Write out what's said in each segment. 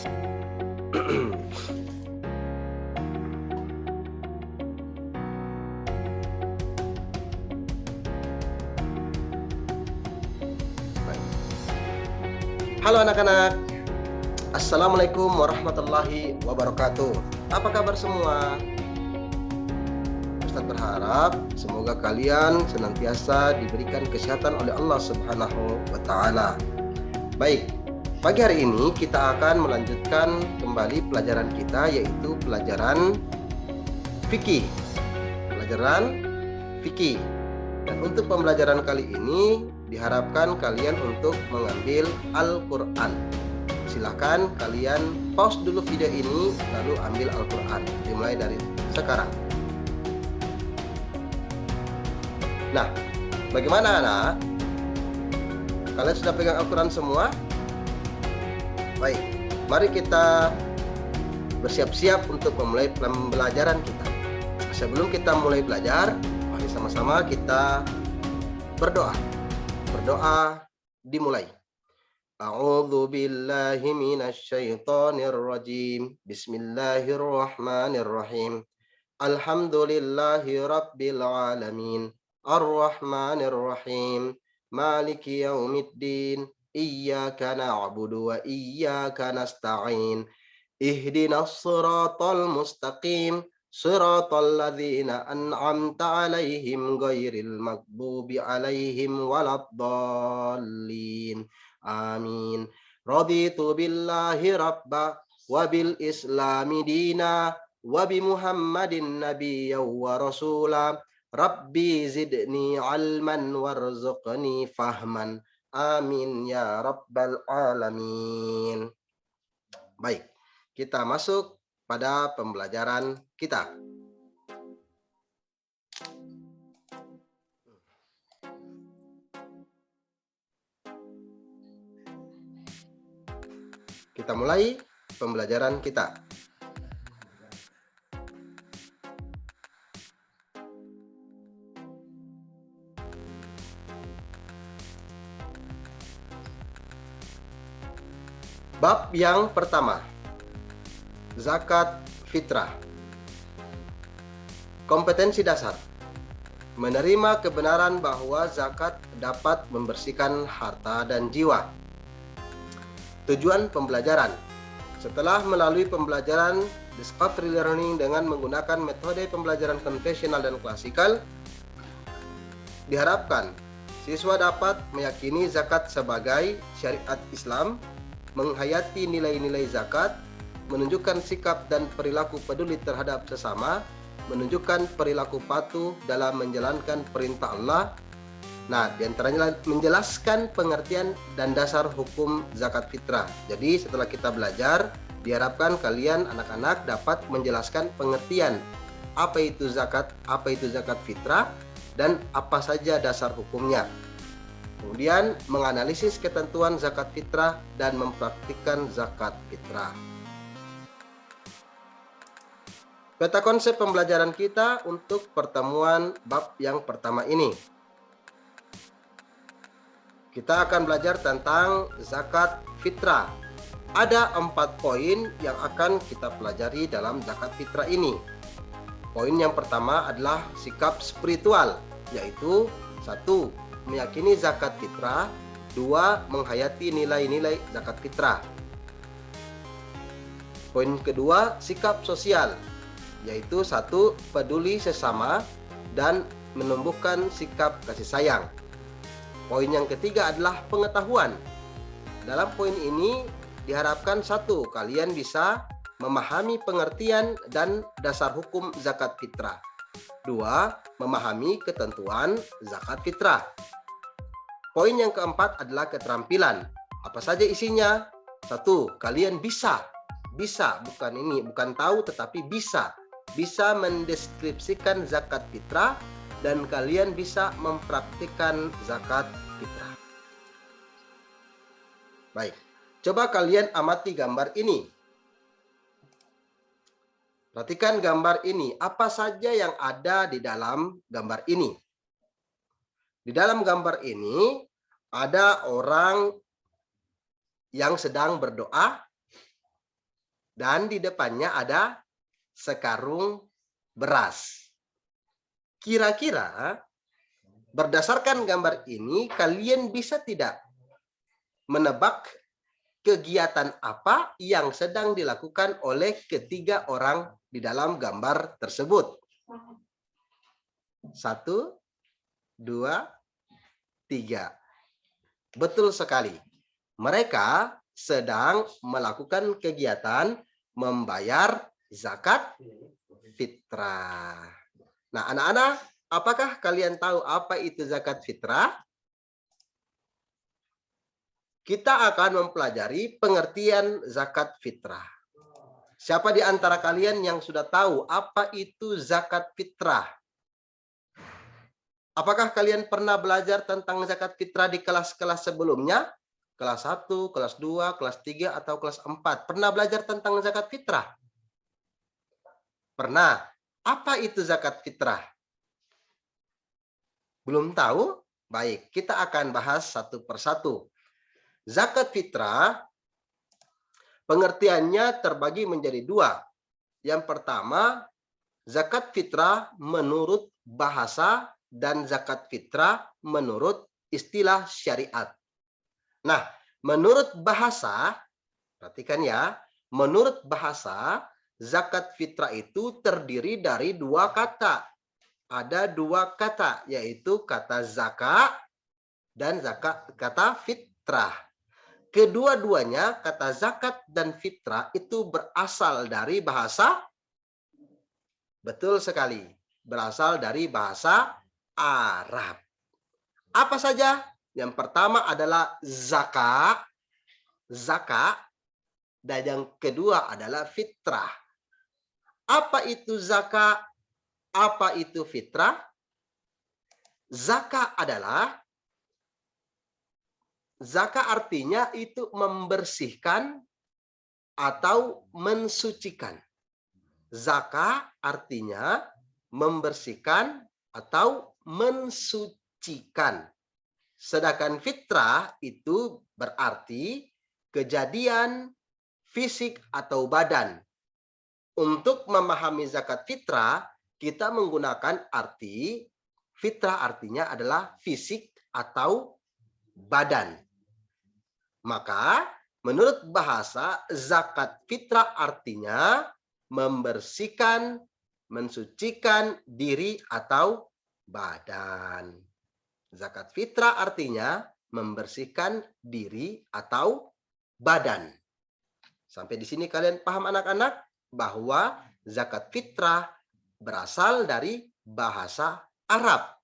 Halo anak-anak, Assalamualaikum warahmatullahi wabarakatuh. Apa kabar semua? Ustadz berharap semoga kalian senantiasa diberikan kesehatan oleh Allah Subhanahu wa Ta'ala. Baik, pagi hari ini kita akan melanjutkan kembali pelajaran kita, yaitu pelajaran fikih. Dan untuk pembelajaran kali ini diharapkan kalian untuk mengambil Al-Quran. Silahkan kalian pause dulu video ini, lalu ambil Al-Quran. Dimulai dari sekarang. Nah, bagaimana anak? Kalian sudah pegang Al-Quran semua? Baik, mari kita bersiap-siap untuk memulai pembelajaran kita. Sebelum kita mulai belajar, mari sama-sama kita berdoa. Berdoa dimulai. A'udzu billahi minasy syaithanir rajim. Bismillahirrahmanirrahim. Alhamdulillahi rabbil alamin. Arrahmanir rahim. Maliki yaumiddin. Iyyaka na'budu wa iyyaka nasta'in. Ihdinas siratal mustaqim. Siratal ladzina an'amta 'alaihim ghairil maghdubi 'alaihim waladdallin. Amin. Raditu billahi rabba wa bil islami dina wa bi Muhammadin nabiyya wa rasula. Rabbi zidni 'ilman warzuqni fahman. Amin ya rabbal alamin. Baik, kita masuk pada pembelajaran kita. Kita mulai pembelajaran kita. Bab yang pertama, zakat fitrah. Kompetensi dasar. Menerima kebenaran bahwa zakat dapat membersihkan harta dan jiwa. Tujuan pembelajaran. Setelah melalui pembelajaran discovery learning dengan menggunakan metode pembelajaran konvensional dan klasikal, diharapkan siswa dapat meyakini zakat sebagai syariat Islam, menghayati nilai-nilai zakat, menunjukkan sikap dan perilaku peduli terhadap sesama, menunjukkan perilaku patuh dalam menjalankan perintah Allah. Nah, diantaranya menjelaskan pengertian dan dasar hukum zakat fitrah. Jadi setelah kita belajar, diharapkan kalian anak-anak dapat menjelaskan pengertian apa itu zakat fitrah, dan apa saja dasar hukumnya. Kemudian menganalisis ketentuan zakat fitrah dan mempraktikkan zakat fitrah. Peta konsep pembelajaran kita untuk pertemuan bab yang pertama ini. Kita akan belajar tentang zakat fitrah. Ada 4 poin yang akan kita pelajari dalam zakat fitrah ini. Poin yang pertama adalah sikap spiritual, yaitu 1. Meyakini zakat fitrah. 2. Menghayati nilai-nilai zakat fitrah. Poin kedua, sikap sosial, yaitu 1. Peduli sesama dan menumbuhkan sikap kasih sayang. Poin yang ketiga adalah pengetahuan. Dalam poin ini diharapkan 1. Kalian bisa memahami pengertian dan dasar hukum zakat fitrah. 2. Memahami ketentuan zakat fitrah. Poin yang keempat adalah keterampilan. Apa saja isinya? 1. Kalian bisa, bukan tahu tetapi bisa mendeskripsikan zakat fitrah, dan kalian bisa mempraktikkan zakat fitrah. Baik, coba kalian amati gambar ini. Perhatikan gambar ini. Apa saja yang ada di dalam gambar ini? Di dalam gambar ini ada orang yang sedang berdoa, dan di depannya ada sekarung beras. Kira-kira berdasarkan gambar ini, kalian bisa tidak menebak kegiatan apa yang sedang dilakukan oleh ketiga orang di dalam gambar tersebut? 1, 2, 3. Betul sekali. Mereka sedang melakukan kegiatan membayar zakat fitrah. Nah, anak-anak, apakah kalian tahu apa itu zakat fitrah? Kita akan mempelajari pengertian zakat fitrah. Siapa di antara kalian yang sudah tahu apa itu zakat fitrah? Apakah kalian pernah belajar tentang zakat fitrah di kelas-kelas sebelumnya? Kelas 1, kelas 2, kelas 3, atau kelas 4. Pernah belajar tentang zakat fitrah? Pernah. Apa itu zakat fitrah? Belum tahu? Baik, kita akan bahas satu persatu. Zakat fitrah, pengertiannya terbagi menjadi dua. Yang pertama, zakat fitrah menurut bahasa dan zakat fitrah menurut istilah syariat. Nah, menurut bahasa, perhatikan ya, menurut bahasa, zakat fitrah itu terdiri dari dua kata. Ada dua kata, yaitu kata zakat dan kata fitrah. Kedua-duanya, kata zakat dan fitrah, itu berasal dari bahasa, betul sekali, berasal dari bahasa Arab. Apa saja? Yang pertama adalah zakat, dan yang kedua adalah fitrah. Apa itu zakat? Apa itu fitrah? Zakat artinya itu membersihkan atau mensucikan. Zakat artinya membersihkan atau mensucikan. Sedangkan fitrah itu berarti kejadian fisik atau badan. Untuk memahami zakat fitrah, kita menggunakan arti fitrah artinya adalah fisik atau badan. Maka menurut bahasa, zakat fitrah artinya membersihkan, mensucikan diri atau badan. Zakat fitrah artinya membersihkan diri atau badan. Sampai di sini kalian paham anak-anak bahwa zakat fitrah berasal dari bahasa Arab.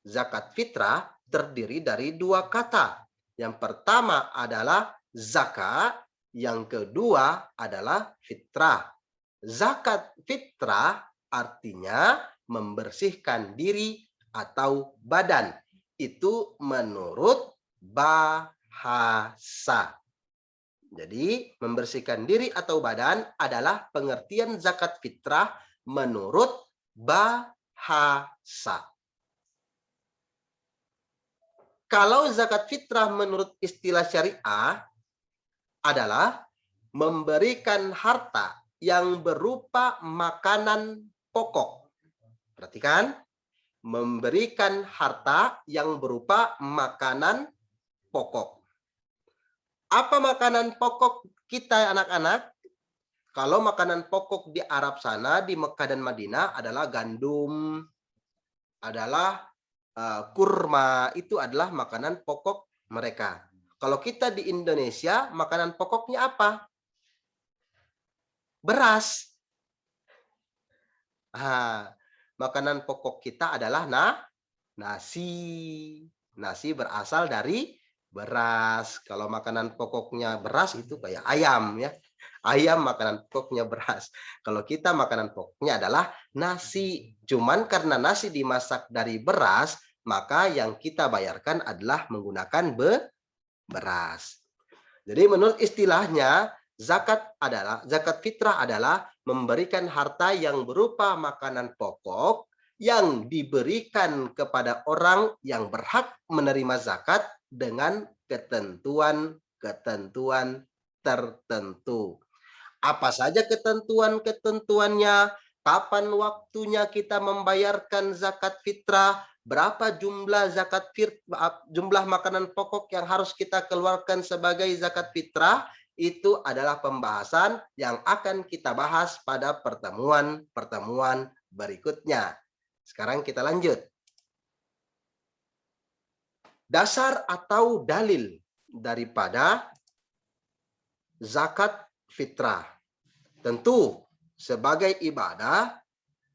Zakat fitrah terdiri dari dua kata. Yang pertama adalah zakat, yang kedua adalah fitrah. Zakat fitrah artinya membersihkan diri atau badan. Itu menurut bahasa. Jadi, membersihkan diri atau badan adalah pengertian zakat fitrah menurut bahasa. Kalau zakat fitrah menurut istilah syariah adalah memberikan harta yang berupa makanan pokok. Perhatikan, memberikan harta yang berupa makanan pokok. Apa makanan pokok kita anak-anak? Kalau makanan pokok di Arab sana, di Mekah dan Madinah adalah gandum, adalah kurma, itu adalah makanan pokok mereka. Kalau kita di Indonesia, makanan pokoknya apa? Beras. Makanan pokok kita adalah nasi. Nasi berasal dari beras. Kalau makanan pokoknya beras itu kayak ayam ya. Ayam makanan pokoknya beras. Kalau kita makanan pokoknya adalah nasi. Cuman karena nasi dimasak dari beras, maka yang kita bayarkan adalah menggunakan beras. Jadi menurut istilahnya, zakat fitrah adalah memberikan harta yang berupa makanan pokok yang diberikan kepada orang yang berhak menerima zakat dengan ketentuan-ketentuan tertentu. Apa saja ketentuan-ketentuannya, kapan waktunya kita membayarkan zakat fitrah, berapa jumlah jumlah makanan pokok yang harus kita keluarkan sebagai zakat fitrah, itu adalah pembahasan yang akan kita bahas pada pertemuan-pertemuan berikutnya. Sekarang kita lanjut. Dasar atau dalil daripada zakat fitrah. Tentu sebagai ibadah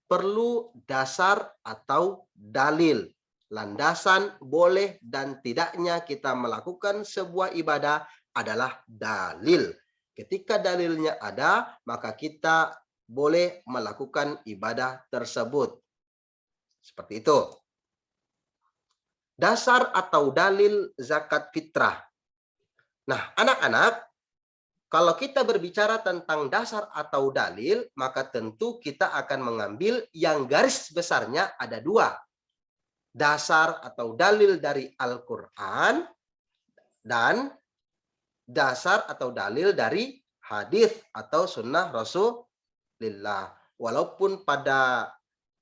perlu dasar atau dalil. Landasan boleh dan tidaknya kita melakukan sebuah ibadah adalah dalil. Ketika dalilnya ada, maka kita boleh melakukan ibadah tersebut. Seperti itu. Dasar atau dalil zakat fitrah. Nah, anak-anak, kalau kita berbicara tentang dasar atau dalil, maka tentu kita akan mengambil yang garis besarnya ada dua. Dasar atau dalil dari Al-Quran dan dasar atau dalil dari hadis atau sunnah Rasulullah. Walaupun pada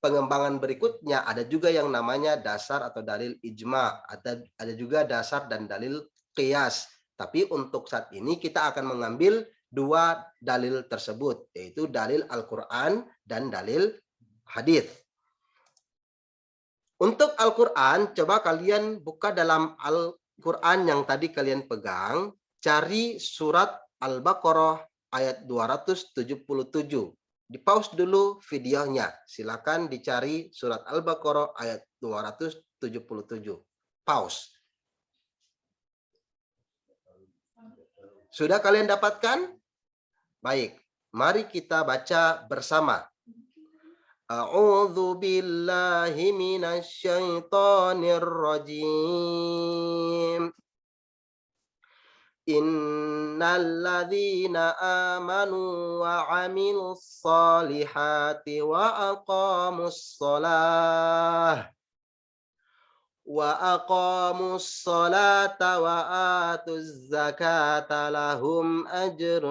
pengembangan berikutnya ada juga yang namanya dasar atau dalil ijma, ada juga dasar dan dalil qiyas. Tapi untuk saat ini kita akan mengambil dua dalil tersebut, yaitu dalil Al-Quran dan dalil hadis. Untuk Al-Quran, coba kalian buka dalam Al-Quran yang tadi kalian pegang, cari surat Al-Baqarah ayat 277. Di pause dulu videonya. Silakan dicari surat Al-Baqarah ayat 277. Pause. Sudah kalian dapatkan? Baik, mari kita baca bersama. A'udzu billahi minasy syaithanir rajim. Innal ladzina amanu wa 'amilus shalihati wa aqamus shalah وأقاموا الصلاة وآتوا الزكاة لهم أجر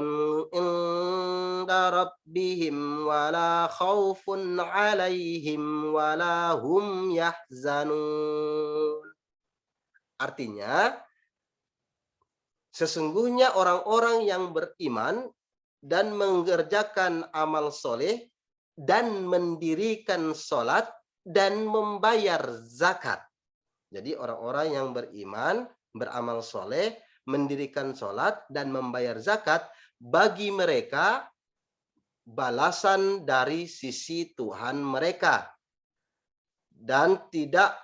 عند ربهم ولا خوف عليهم ولا هم يحزنون. Artinya, sesungguhnya orang-orang yang beriman dan mengerjakan amal soleh dan mendirikan sholat dan membayar zakat. Jadi orang-orang yang beriman, beramal soleh, mendirikan sholat, dan membayar zakat, bagi mereka balasan dari sisi Tuhan mereka. Dan tidak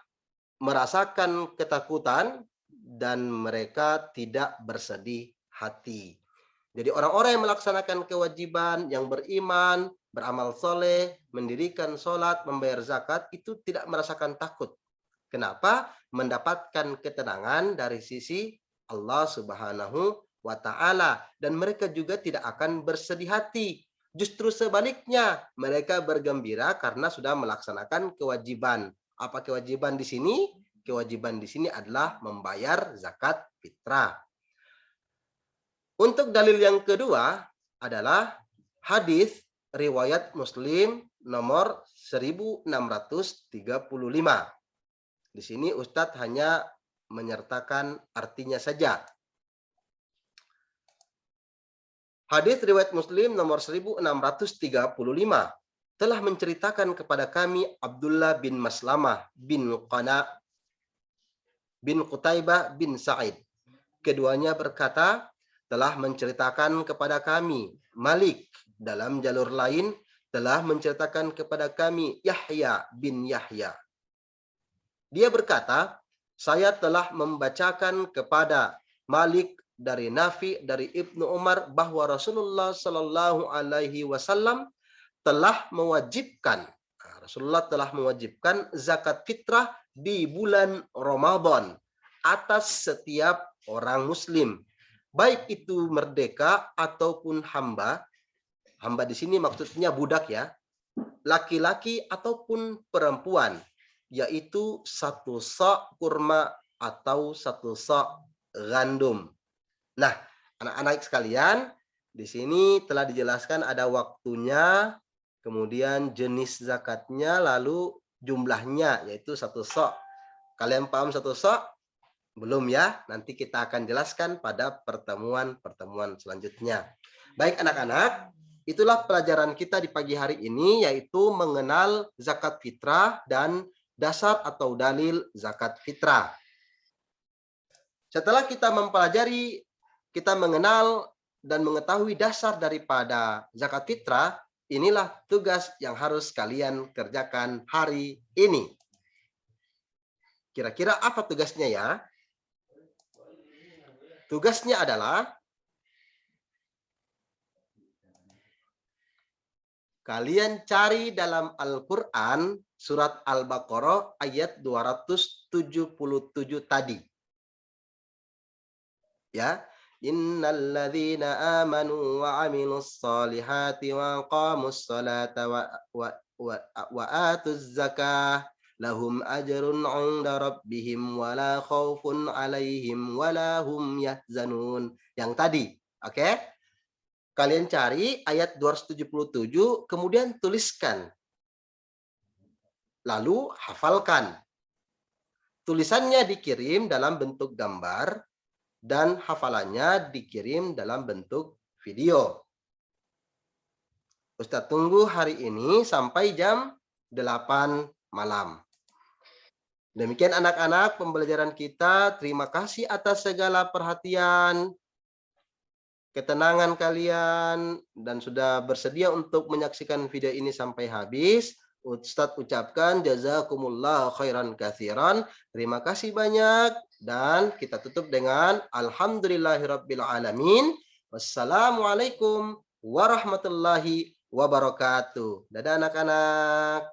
merasakan ketakutan, dan mereka tidak bersedih hati. Jadi orang-orang yang melaksanakan kewajiban, yang beriman, beramal soleh, mendirikan sholat, membayar zakat, itu tidak merasakan takut. Kenapa? Mendapatkan ketenangan dari sisi Allah Subhanahu wa Ta'ala. Dan mereka juga tidak akan bersedih hati. Justru sebaliknya, mereka bergembira karena sudah melaksanakan kewajiban. Apa kewajiban di sini? Kewajiban di sini adalah membayar zakat fitrah. Untuk dalil yang kedua adalah hadis riwayat Muslim nomor 1635. Di sini Ustadz hanya menyertakan artinya saja. Hadis riwayat Muslim nomor 1635 telah menceritakan kepada kami Abdullah bin Maslamah bin Qana bin Qutaibah bin Sa'id. Keduanya berkata, telah menceritakan kepada kami Malik, dalam jalur lain telah menceritakan kepada kami Yahya bin Yahya. Dia berkata, saya telah membacakan kepada Malik dari Nafi dari Ibnu Umar bahwa Rasulullah Shallallahu Alaihi Wasallam telah mewajibkan zakat fitrah di bulan Ramadan atas setiap orang Muslim, baik itu merdeka ataupun hamba. Hamba di sini maksudnya budak ya, laki-laki ataupun perempuan, yaitu 1 sa' kurma atau 1 sa' gandum. Nah, anak-anak sekalian, Di sini telah dijelaskan ada waktunya, kemudian jenis zakatnya, lalu jumlahnya, yaitu 1 sok. Kalian paham 1 sok? Belum ya? Nanti kita akan jelaskan pada pertemuan-pertemuan selanjutnya. Baik anak-anak, itulah pelajaran kita di pagi hari ini, yaitu mengenal zakat fitrah dan dasar atau dalil zakat fitrah. Setelah kita mempelajari, kita mengenal dan mengetahui dasar daripada zakat fitrah, inilah tugas yang harus kalian kerjakan hari ini. Kira-kira apa tugasnya ya? Tugasnya adalah kalian cari dalam Al-Quran surat Al-Baqarah ayat 277 tadi. Ya, innalladzina amanu wa amilus solihati wa qamus salata wa atuz zakah lahum ajrun 'inda rabbihim wala khaufun 'alaihim wala hum yahzanun. Yang tadi, oke? Kalian cari ayat 277, kemudian tuliskan. Lalu hafalkan. Tulisannya dikirim dalam bentuk gambar dan hafalannya dikirim dalam bentuk video. Ustadz tunggu hari ini sampai jam 8 malam. Demikian anak-anak pembelajaran kita. Terima kasih atas segala perhatian, ketenangan kalian, dan sudah bersedia untuk menyaksikan video ini sampai habis. Ustadz ucapkan jazakumullah khairan katsiran. Terima kasih banyak. Dan kita tutup dengan alhamdulillahirabbil alamin. Wassalamualaikum warahmatullahi wabarakatuh. Dadah anak-anak.